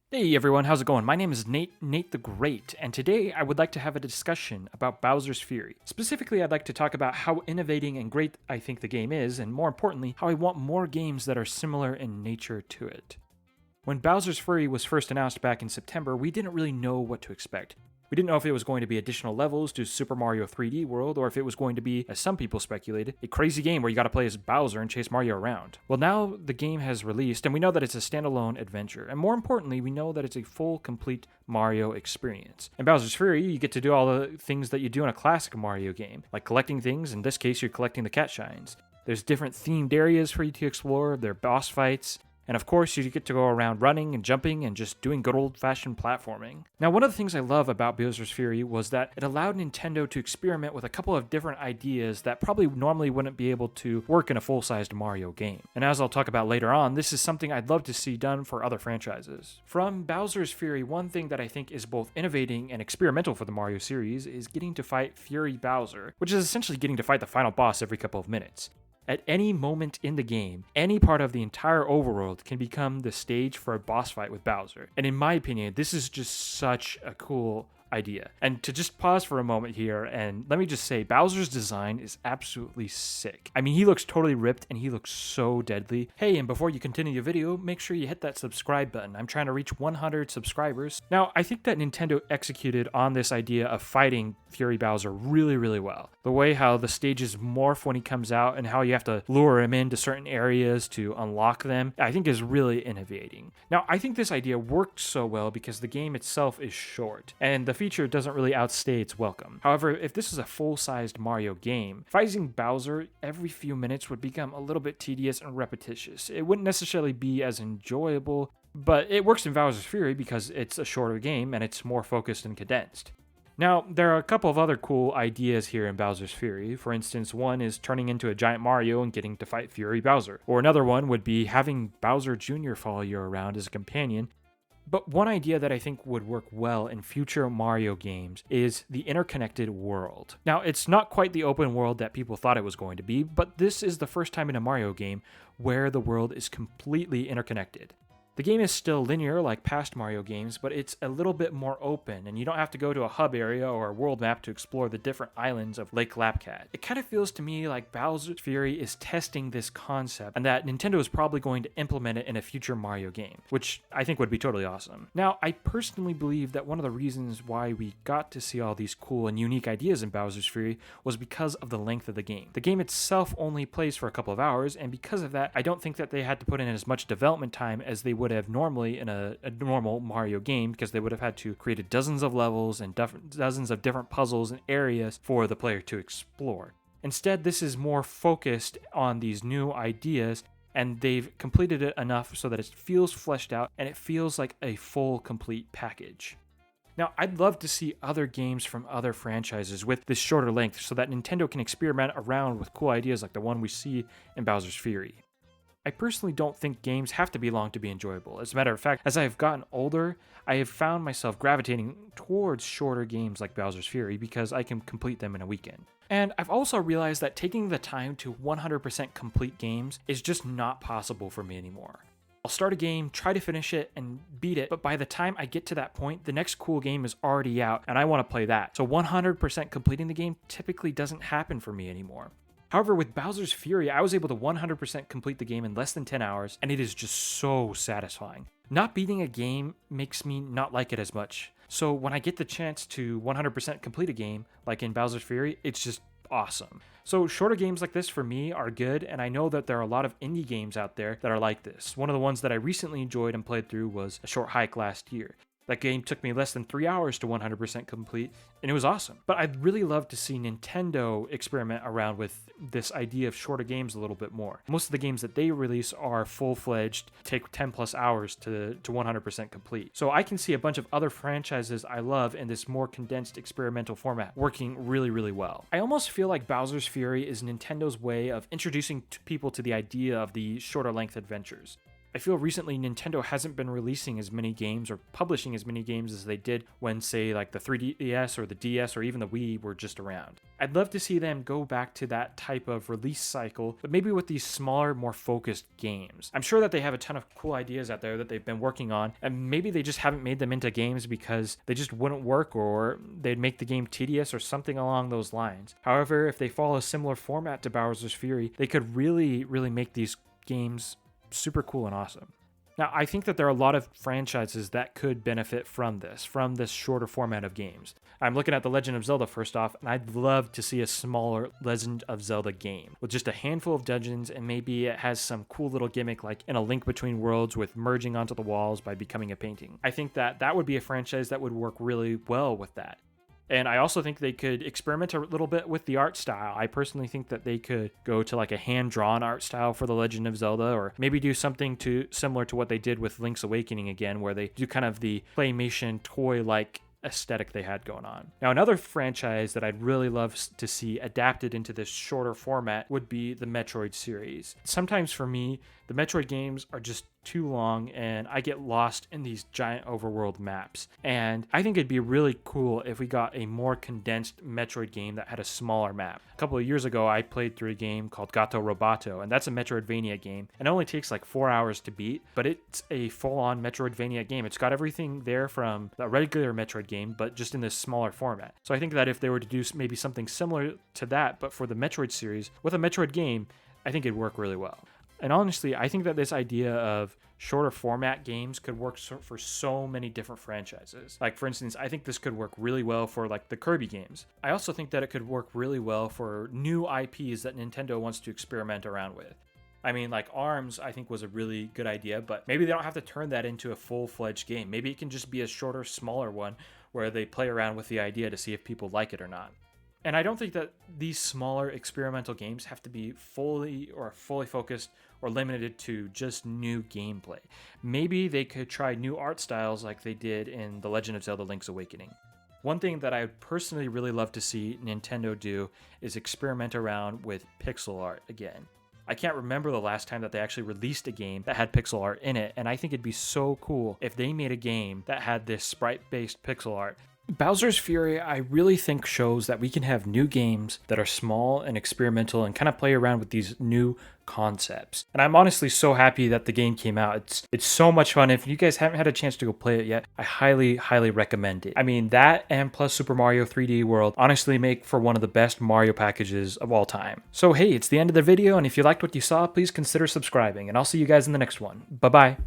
Hey everyone, how's it going? My name is Nate the Great, and today I would like to have a discussion about Bowser's Fury. Specifically, I'd like to talk about how innovating and great I think the game is, and more importantly, how I want more games that are similar in nature to it. When Bowser's Fury was first announced back in September, we didn't really know what to expect. We didn't know if it was going to be additional levels to Super Mario 3D World, or if it was going to be, as some people speculated, a crazy game where you gotta play as Bowser and chase Mario around. Well, now the game has released, and we know that it's a standalone adventure, and more importantly, we know that it's a full, complete Mario experience. In Bowser's Fury, you get to do all the things that you do in a classic Mario game, like collecting things. In this case, you're collecting the cat shines. There's different themed areas for you to explore, there are boss fights, and of course, you get to go around running and jumping and just doing good old-fashioned platforming. Now, one of the things I love about Bowser's Fury was that it allowed Nintendo to experiment with a couple of different ideas that probably normally wouldn't be able to work in a full-sized Mario game. And as I'll talk about later on, this is something I'd love to see done for other franchises. From Bowser's Fury, one thing that I think is both innovating and experimental for the Mario series is getting to fight Fury Bowser, which is essentially getting to fight the final boss every couple of minutes. At any moment in the game, any part of the entire overworld can become the stage for a boss fight with Bowser. And in my opinion, this is just such a cool idea. And to just pause for a moment here, and let me just say, Bowser's design is absolutely sick. I mean, he looks totally ripped and he looks so deadly. Hey, and before you continue the video, make sure you hit that subscribe button. I'm trying to reach 100 subscribers. Now, I think that Nintendo executed on this idea of fighting Fury Bowser really well. The way how the stages morph when he comes out and how you have to lure him into certain areas to unlock them, I think is really innovating. Now, I think this idea worked so well because the game itself is short, and the feature doesn't really outstay its welcome. However, if this is a full-sized Mario game, fighting Bowser every few minutes would become a little bit tedious and repetitious. It wouldn't necessarily be as enjoyable, but it works in Bowser's Fury because it's a shorter game and it's more focused and condensed. Now, there are a couple of other cool ideas here in Bowser's Fury. For instance, one is turning into a giant Mario and getting to fight Fury Bowser. Or another one would be having Bowser Jr. follow you around as a companion. But one idea that I think would work well in future Mario games is the interconnected world. Now, it's not quite the open world that people thought it was going to be, but this is the first time in a Mario game where the world is completely interconnected. The game is still linear like past Mario games, but it's a little bit more open, and you don't have to go to a hub area or a world map to explore the different islands of Lake Lapcat. It kind of feels to me like Bowser's Fury is testing this concept, and that Nintendo is probably going to implement it in a future Mario game, which I think would be totally awesome. Now, I personally believe that one of the reasons why we got to see all these cool and unique ideas in Bowser's Fury was because of the length of the game. The game itself only plays for a couple of hours, and because of that, I don't think that they had to put in as much development time as they would have normally in a normal Mario game, because they would have had to create dozens of levels and dozens of different puzzles and areas for the player to explore. Instead, this is more focused on these new ideas, and they've completed it enough so that it feels fleshed out and it feels like a full, complete package. Now, I'd love to see other games from other franchises with this shorter length so that Nintendo can experiment around with cool ideas like the one we see in Bowser's Fury. I personally don't think games have to be long to be enjoyable. As a matter of fact, as I have gotten older, I have found myself gravitating towards shorter games like Bowser's Fury because I can complete them in a weekend. And I've also realized that taking the time to 100% complete games is just not possible for me anymore. I'll start a game, try to finish it, and beat it, but by the time I get to that point, the next cool game is already out, and I want to play that. So 100% completing the game typically doesn't happen for me anymore. However, with Bowser's Fury, I was able to 100% complete the game in less than 10 hours, and it is just so satisfying. Not beating a game makes me not like it as much. So when I get the chance to 100% complete a game, like in Bowser's Fury, it's just awesome. So shorter games like this for me are good, and I know that there are a lot of indie games out there that are like this. One of the ones that I recently enjoyed and played through was A Short Hike last year. That game took me less than 3 hours to 100% complete, and it was awesome. But I'd really love to see Nintendo experiment around with this idea of shorter games a little bit more. Most of the games that they release are full-fledged, take 10 plus hours to 100% complete. So I can see a bunch of other franchises I love in this more condensed experimental format working really well. I almost feel like Bowser's Fury is Nintendo's way of introducing people to the idea of the shorter length adventures. I feel recently Nintendo hasn't been releasing as many games or publishing as many games as they did when, say, like the 3DS or the DS or even the Wii were just around. I'd love to see them go back to that type of release cycle, but maybe with these smaller, more focused games. I'm sure that they have a ton of cool ideas out there that they've been working on, and maybe they just haven't made them into games because they just wouldn't work, or they'd make the game tedious or something along those lines. However, if they follow a similar format to Bowser's Fury, they could really make these games super cool and awesome. Now, I think that there are a lot of franchises that could benefit from this shorter format of games. I'm looking at The Legend of Zelda first off, and I'd love to see a smaller Legend of Zelda game with just a handful of dungeons, and maybe it has some cool little gimmick like in A Link Between Worlds with merging onto the walls by becoming a painting. I think that would be a franchise that would work really well with that. And I also think they could experiment a little bit with the art style. I personally think that they could go to like a hand-drawn art style for The Legend of Zelda, or maybe do something similar to what they did with Link's Awakening again, where they do kind of the claymation toy-like aesthetic they had going on. Now, another franchise that I'd really love to see adapted into this shorter format would be the Metroid series. Sometimes for me, the Metroid games are just too long and I get lost in these giant overworld maps. And I think it'd be really cool if we got a more condensed Metroid game that had a smaller map. A couple of years ago, I played through a game called Gato Roboto, and that's a Metroidvania game. And it only takes like 4 hours to beat, but it's a full-on Metroidvania game. It's got everything there from the regular Metroid game, but just in this smaller format. So I think that if they were to do maybe something similar to that, but for the Metroid series, with a Metroid game, I think it'd work really well. And honestly, I think that this idea of shorter format games could work for so many different franchises. Like, for instance, I think this could work really well for like the Kirby games. I also think that it could work really well for new IPs that Nintendo wants to experiment around with. I mean, like ARMS, I think was a really good idea, but maybe they don't have to turn that into a full-fledged game. Maybe it can just be a shorter, smaller one where they play around with the idea to see if people like it or not. And I don't think that these smaller experimental games have to be fully focused or limited to just new gameplay. Maybe they could try new art styles like they did in The Legend of Zelda Link's Awakening. One thing that I would personally really love to see Nintendo do is experiment around with pixel art again. I can't remember the last time that they actually released a game that had pixel art in it, and I think it'd be so cool if they made a game that had this sprite-based pixel art. Bowser's Fury, I really think, shows that we can have new games that are small and experimental and kind of play around with these new concepts. And I'm honestly so happy that the game came out. It's so much fun. If you guys haven't had a chance to go play it yet, I highly recommend it. I mean, that and plus Super Mario 3D World honestly make for one of the best Mario packages of all time. So hey, it's the end of the video, and if you liked what you saw, please consider subscribing, and I'll see you guys in the next one. Bye-bye.